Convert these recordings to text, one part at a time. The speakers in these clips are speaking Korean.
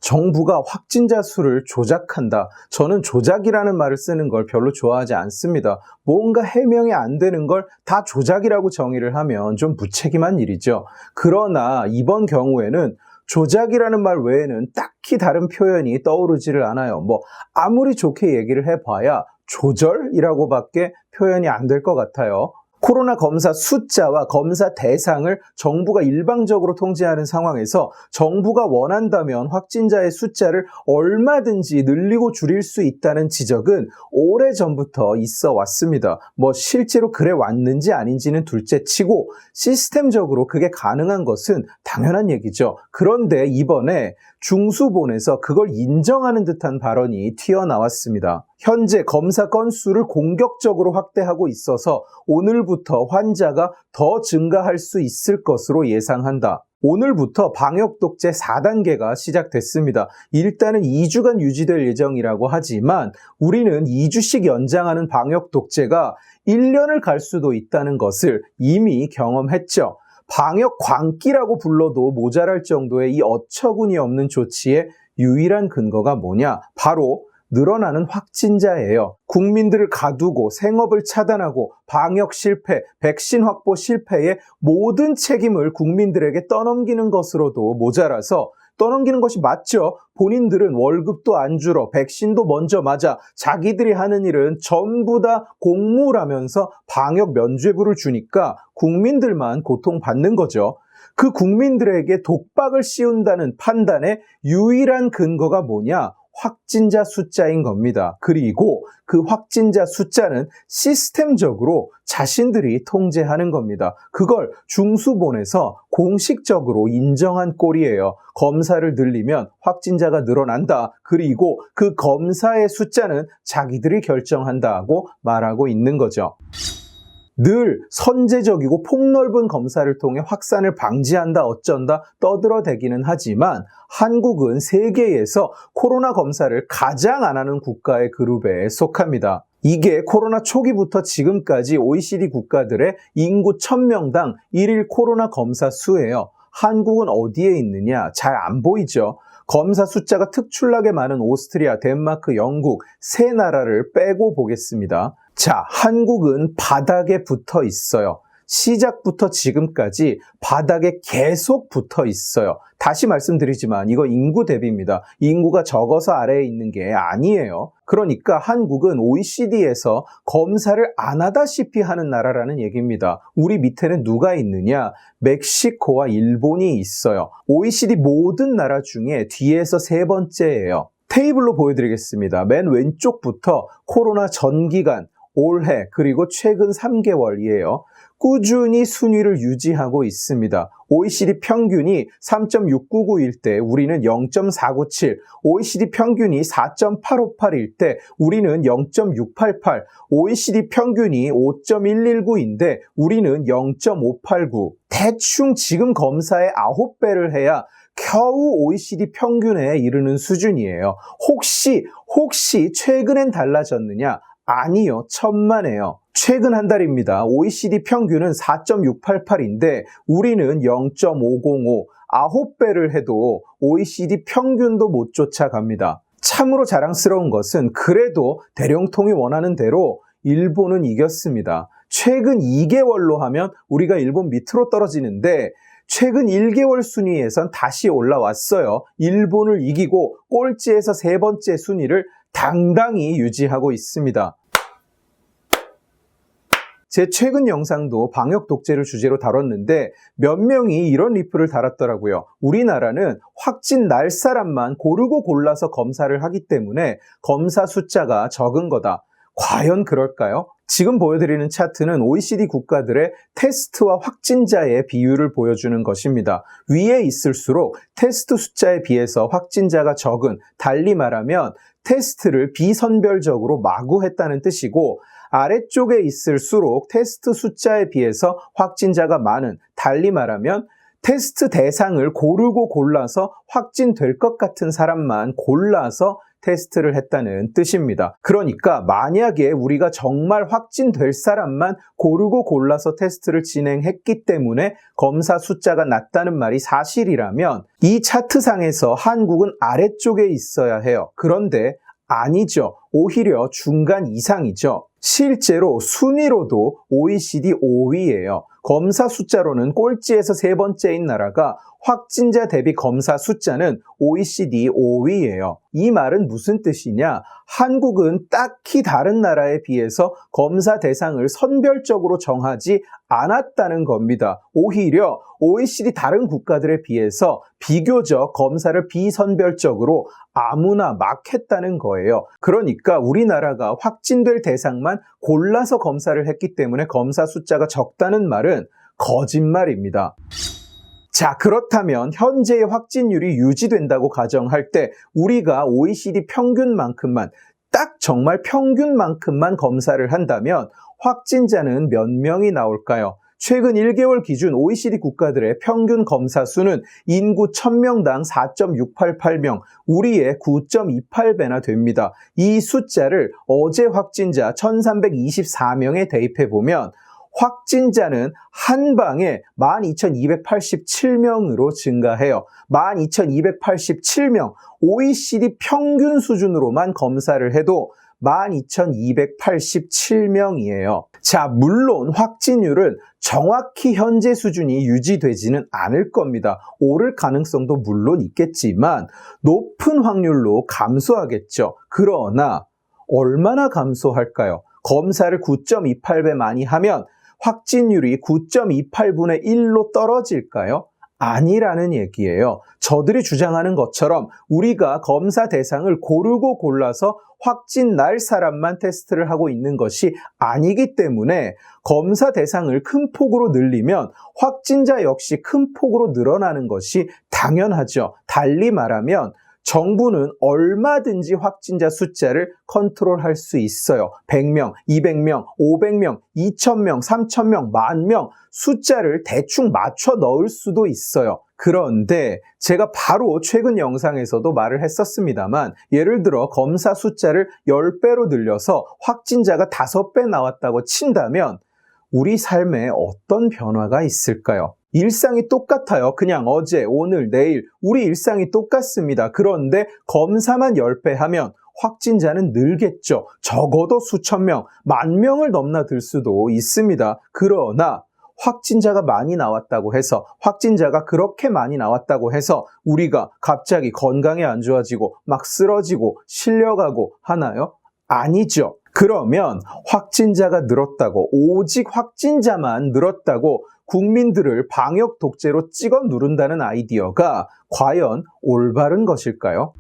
정부가 확진자 수를 조작한다. 저는 조작이라는 말을 쓰는 걸 별로 좋아하지 않습니다. 뭔가 해명이 안 되는 걸 다 조작이라고 정의를 하면 좀 무책임한 일이죠. 그러나 이번 경우에는 조작이라는 말 외에는 딱히 다른 표현이 떠오르지를 않아요. 아무리 좋게 얘기를 해봐야 조절이라고밖에 표현이 안 될 것 같아요. 코로나 검사 숫자와 검사 대상을 정부가 일방적으로 통제하는 상황에서 정부가 원한다면 확진자의 숫자를 얼마든지 늘리고 줄일 수 있다는 지적은 오래전부터 있어 왔습니다. 실제로 그래 왔는지 아닌지는 둘째치고 시스템적으로 그게 가능한 것은 당연한 얘기죠. 그런데 이번에 중수본에서 그걸 인정하는 듯한 발언이 튀어나왔습니다. 현재 검사 건수를 공격적으로 확대하고 있어서 오늘부터 환자가 더 증가할 수 있을 것으로 예상한다. 오늘부터 방역 독재 4단계가 시작됐습니다. 일단은 2주간 유지될 예정이라고 하지만 우리는 2주씩 연장하는 방역 독재가 1년을 갈 수도 있다는 것을 이미 경험했죠. 방역 광기라고 불러도 모자랄 정도의 이 어처구니 없는 조치의 유일한 근거가 뭐냐? 바로 늘어나는 확진자예요. 국민들을 가두고 생업을 차단하고 방역 실패, 백신 확보 실패의 모든 책임을 국민들에게 떠넘기는 것으로도 모자라서 떠넘기는 것이 맞죠. 본인들은 월급도 안 주러 백신도 먼저 맞아 자기들이 하는 일은 전부 다 공무라면서 방역 면죄부를 주니까 국민들만 고통받는 거죠. 그 국민들에게 독박을 씌운다는 판단의 유일한 근거가 뭐냐? 확진자 숫자인 겁니다. 그리고 그 확진자 숫자는 시스템적으로 자신들이 통제하는 겁니다. 그걸 중수본에서 공식적으로 인정한 꼴이에요. 검사를 늘리면 확진자가 늘어난다. 그리고 그 검사의 숫자는 자기들이 결정한다고 말하고 있는 거죠. 늘 선제적이고 폭넓은 검사를 통해 확산을 방지한다 어쩐다 떠들어대기는 하지만 한국은 세계에서 코로나 검사를 가장 안 하는 국가의 그룹에 속합니다. 이게 코로나 초기부터 지금까지 OECD 국가들의 인구 1000명당 1일 코로나 검사 수예요. 한국은 어디에 있느냐? 잘 안 보이죠? 검사 숫자가 특출나게 많은 오스트리아, 덴마크, 영국 세 나라를 빼고 보겠습니다. 자, 한국은 바닥에 붙어 있어요. 시작부터 지금까지 바닥에 계속 붙어 있어요. 다시 말씀드리지만 이거 인구 대비입니다. 인구가 적어서 아래에 있는 게 아니에요. 그러니까 한국은 OECD에서 검사를 안 하다시피 하는 나라라는 얘기입니다. 우리 밑에는 누가 있느냐? 멕시코와 일본이 있어요. OECD 모든 나라 중에 뒤에서 세 번째예요. 테이블로 보여드리겠습니다. 맨 왼쪽부터 코로나 전 기간, 올해 그리고 최근 3개월이에요. 꾸준히 순위를 유지하고 있습니다. OECD 평균이 3.699일 때 우리는 0.497, OECD 평균이 4.858일 때 우리는 0.688, OECD 평균이 5.119인데 우리는 0.589. 대충 지금 검사의 9배를 해야 겨우 OECD 평균에 이르는 수준이에요. 혹시 최근엔 달라졌느냐? 아니요, 천만에요. 최근 한 달입니다. OECD 평균은 4.688인데 우리는 0.505, 9배를 해도 OECD 평균도 못 쫓아갑니다. 참으로 자랑스러운 것은 그래도 대령통이 원하는 대로 일본은 이겼습니다. 최근 2개월로 하면 우리가 일본 밑으로 떨어지는데 최근 1개월 순위에선 다시 올라왔어요. 일본을 이기고 꼴찌에서 세 번째 순위를 당당히 유지하고 있습니다. 제 최근 영상도 방역 독재를 주제로 다뤘는데 몇 명이 이런 리플을 달았더라고요. 우리나라는 확진 날 사람만 고르고 골라서 검사를 하기 때문에 검사 숫자가 적은 거다. 과연 그럴까요? 지금 보여드리는 차트는 OECD 국가들의 테스트와 확진자의 비율을 보여주는 것입니다. 위에 있을수록 테스트 숫자에 비해서 확진자가 적은, 달리 말하면 테스트를 비선별적으로 마구 했다는 뜻이고, 아래쪽에 있을수록 테스트 숫자에 비해서 확진자가 많은, 달리 말하면 테스트 대상을 고르고 골라서 확진될 것 같은 사람만 골라서 테스트를 했다는 뜻입니다. 그러니까 만약에 우리가 정말 확진될 사람만 고르고 골라서 테스트를 진행했기 때문에 검사 숫자가 낮다는 말이 사실이라면 이 차트상에서 한국은 아래쪽에 있어야 해요. 그런데 아니죠. 오히려 중간 이상이죠. 실제로 순위로도 OECD 5위예요. 검사 숫자로는 꼴찌에서 세 번째인 나라가 확진자 대비 검사 숫자는 OECD 5위예요. 이 말은 무슨 뜻이냐? 한국은 딱히 다른 나라에 비해서 검사 대상을 선별적으로 정하지 않았다는 겁니다. 오히려 OECD 다른 국가들에 비해서 비교적 검사를 비선별적으로 아무나 막 했다는 거예요. 그러니까 우리나라가 확진될 대상만 골라서 검사를 했기 때문에 검사 숫자가 적다는 말은 거짓말입니다. 자, 그렇다면 현재의 확진율이 유지된다고 가정할 때 우리가 OECD 평균만큼만, 딱 정말 평균만큼만 검사를 한다면 확진자는 몇 명이 나올까요? 최근 1개월 기준 OECD 국가들의 평균 검사 수는 인구 1000명당 4.688명, 우리의 9.28배나 됩니다. 이 숫자를 어제 확진자 1324명에 대입해보면 확진자는 한 방에 12,287명으로 증가해요. 12,287명, OECD 평균 수준으로만 검사를 해도 12,287명이에요. 자, 물론 확진율은 정확히 현재 수준이 유지되지는 않을 겁니다. 오를 가능성도 물론 있겠지만 높은 확률로 감소하겠죠. 그러나 얼마나 감소할까요? 검사를 9.28배 많이 하면 확진율이 9.28분의 1로 떨어질까요? 아니라는 얘기예요. 저들이 주장하는 것처럼 우리가 검사 대상을 고르고 골라서 확진 날 사람만 테스트를 하고 있는 것이 아니기 때문에 검사 대상을 큰 폭으로 늘리면 확진자 역시 큰 폭으로 늘어나는 것이 당연하죠. 달리 말하면 정부는 얼마든지 확진자 숫자를 컨트롤할 수 있어요. 100명, 200명, 500명, 2000명, 3000명, 10,000명 숫자를 대충 맞춰 넣을 수도 있어요. 그런데 제가 바로 최근 영상에서도 말을 했었습니다만 예를 들어 검사 숫자를 10배로 늘려서 확진자가 5배 나왔다고 친다면 우리 삶에 어떤 변화가 있을까요? 일상이 똑같아요. 그냥 어제, 오늘, 내일 우리 일상이 똑같습니다. 그런데 검사만 10배 하면 확진자는 늘겠죠. 적어도 수천 명, 10,000명을 넘나들 수도 있습니다. 그러나 확진자가 많이 나왔다고 해서, 확진자가 그렇게 많이 나왔다고 해서 우리가 갑자기 건강이 안 좋아지고 막 쓰러지고 실려가고 하나요? 아니죠. 그러면 확진자가 늘었다고, 오직 확진자만 늘었다고 국민들을 방역 독재로 찍어 누른다는 아이디어가 과연 올바른 것일까요?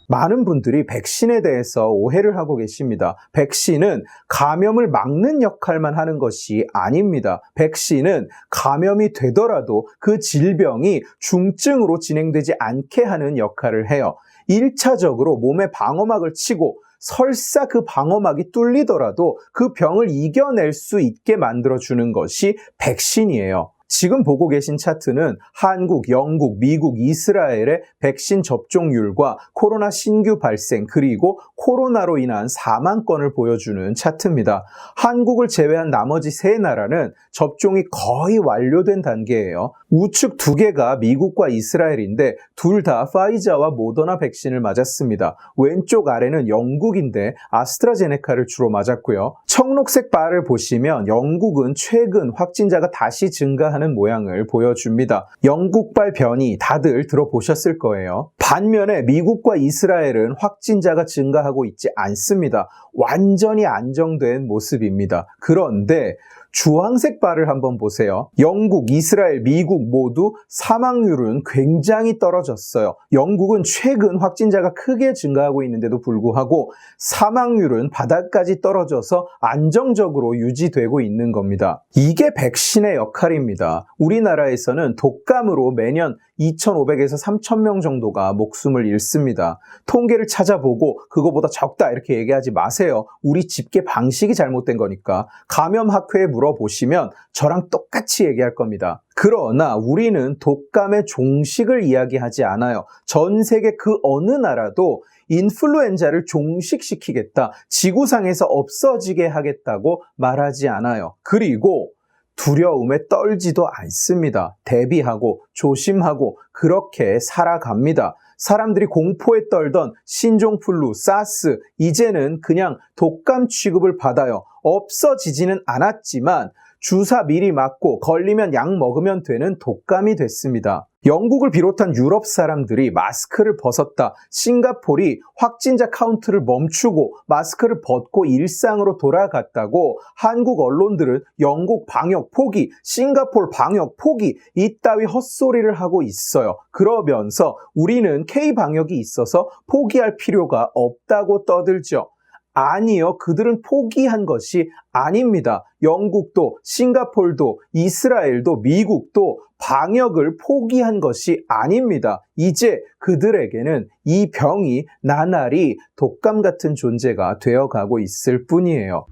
많은 분들이 백신에 대해서 오해를 하고 계십니다. 백신은 감염을 막는 역할만 하는 것이 아닙니다. 백신은 감염이 되더라도 그 질병이 중증으로 진행되지 않게 하는 역할을 해요. 1차적으로 몸에 방어막을 치고 설사 그 방어막이 뚫리더라도 그 병을 이겨낼 수 있게 만들어주는 것이 백신이에요. 지금 보고 계신 차트는 한국, 영국, 미국, 이스라엘의 백신 접종률과 코로나 신규 발생 그리고 코로나로 인한 사망건을 보여주는 차트입니다. 한국을 제외한 나머지 세 나라는 접종이 거의 완료된 단계예요. 우측 두 개가 미국과 이스라엘인데 둘 다 파이자와 모더나 백신을 맞았습니다. 왼쪽 아래는 영국인데 아스트라제네카를 주로 맞았고요. 청록색 바를 보시면 영국은 최근 확진자가 다시 증가하는 모양을 보여줍니다. 영국발 변이 다들 들어보셨을 거예요. 반면에 미국과 이스라엘은 확진자가 증가하고 있지 않습니다. 완전히 안정된 모습입니다. 그런데 주황색 바를 한번 보세요. 영국, 이스라엘, 미국 모두 사망률은 굉장히 떨어졌어요. 영국은 최근 확진자가 크게 증가하고 있는데도 불구하고 사망률은 바닥까지 떨어져서 안정적으로 유지되고 있는 겁니다. 이게 백신의 역할입니다. 우리나라에서는 독감으로 매년 2,500에서 3,000명 정도가 목숨을 잃습니다. 통계를 찾아보고 그거보다 적다 이렇게 얘기하지 마세요. 우리 집계 방식이 잘못된 거니까. 감염학회에 물어보시면 저랑 똑같이 얘기할 겁니다. 그러나 우리는 독감의 종식을 이야기하지 않아요. 전 세계 그 어느 나라도 인플루엔자를 종식시키겠다, 지구상에서 없어지게 하겠다고 말하지 않아요. 그리고 두려움에 떨지도 않습니다. 대비하고 조심하고 그렇게 살아갑니다. 사람들이 공포에 떨던 신종플루, 사스, 이제는 그냥 독감 취급을 받아요. 없어지지는 않았지만 주사 미리 맞고 걸리면 약 먹으면 되는 독감이 됐습니다. 영국을 비롯한 유럽 사람들이 마스크를 벗었다. 싱가폴이 확진자 카운트를 멈추고 마스크를 벗고 일상으로 돌아갔다고 한국 언론들은 영국 방역 포기, 싱가폴 방역 포기 이따위 헛소리를 하고 있어요. 그러면서 우리는 K-방역이 있어서 포기할 필요가 없다고 떠들죠. 아니요, 그들은 포기한 것이 아닙니다. 영국도, 싱가폴도, 이스라엘도, 미국도 방역을 포기한 것이 아닙니다. 이제 그들에게는 이 병이 나날이 독감 같은 존재가 되어가고 있을 뿐이에요.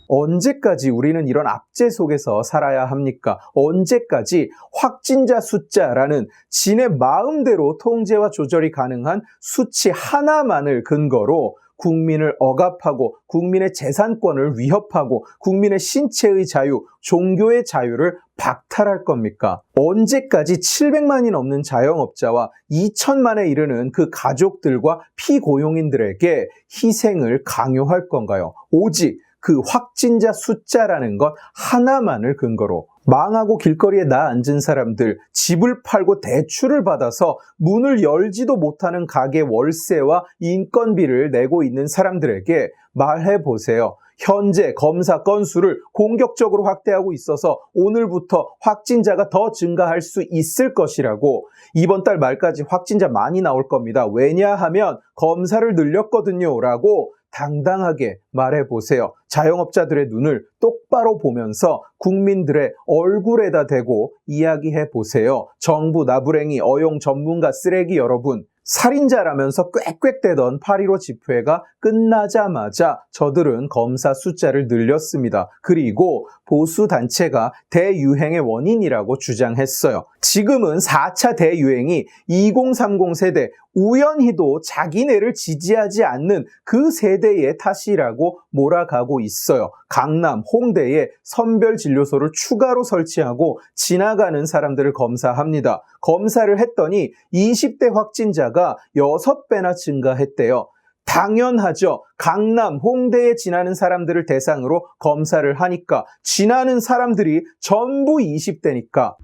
언제까지 우리는 이런 압제 속에서 살아야 합니까? 언제까지 확진자 숫자라는 지네 마음대로 통제와 조절이 가능한 수치 하나만을 근거로 국민을 억압하고 국민의 재산권을 위협하고 국민의 신체의 자유, 종교의 자유를 박탈할 겁니까? 언제까지 700만이 넘는 자영업자와 2천만에 이르는 그 가족들과 피고용인들에게 희생을 강요할 건가요? 오직 그 확진자 숫자라는 것 하나만을 근거로 망하고 길거리에 나 앉은 사람들, 집을 팔고 대출을 받아서 문을 열지도 못하는 가게 월세와 인건비를 내고 있는 사람들에게 말해보세요. 현재 검사 건수를 공격적으로 확대하고 있어서 오늘부터 확진자가 더 증가할 수 있을 것이라고, 이번 달 말까지 확진자 많이 나올 겁니다. 왜냐하면 검사를 늘렸거든요 라고 당당하게 말해보세요. 자영업자들의 눈을 똑바로 보면서 국민들의 얼굴에다 대고 이야기해보세요. 정부 나부랭이 어용 전문가 쓰레기 여러분, 살인자라면서 꽥꽥대던 8.15 집회가 끝나자마자 저들은 검사 숫자를 늘렸습니다. 그리고 보수단체가 대유행의 원인이라고 주장했어요. 지금은 4차 대유행이 2030 세대, 우연히도 자기네를 지지하지 않는 그 세대의 탓이라고 몰아가고 있어요. 강남, 홍대에 선별진료소를 추가로 설치하고 지나가는 사람들을 검사합니다. 검사를 했더니 20대 확진자가 6배나 증가했대요. 당연하죠. 강남, 홍대에 지나는 사람들을 대상으로 검사를 하니까 지나는 사람들이 전부 20대니까.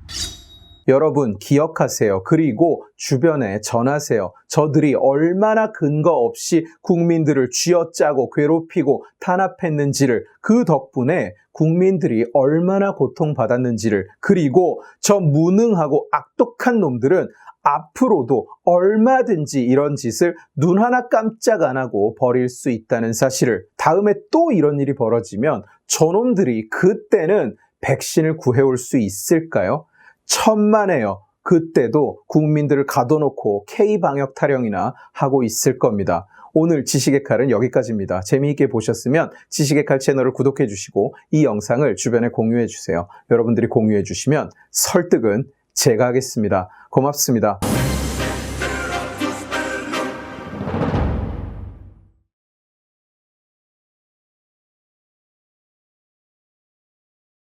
여러분 기억하세요. 그리고 주변에 전하세요. 저들이 얼마나 근거 없이 국민들을 쥐어짜고 괴롭히고 탄압했는지를, 그 덕분에 국민들이 얼마나 고통받았는지를, 그리고 저 무능하고 악독한 놈들은 앞으로도 얼마든지 이런 짓을 눈 하나 깜짝 안 하고 벌일 수 있다는 사실을, 다음에 또 이런 일이 벌어지면 저놈들이 그때는 백신을 구해올 수 있을까요? 천만에요. 그때도 국민들을 가둬놓고 K방역 타령이나 하고 있을 겁니다. 오늘 지식의 칼은 여기까지입니다. 재미있게 보셨으면 지식의 칼 채널을 구독해 주시고 이 영상을 주변에 공유해 주세요. 여러분들이 공유해 주시면 설득은 제가 하겠습니다. 고맙습니다.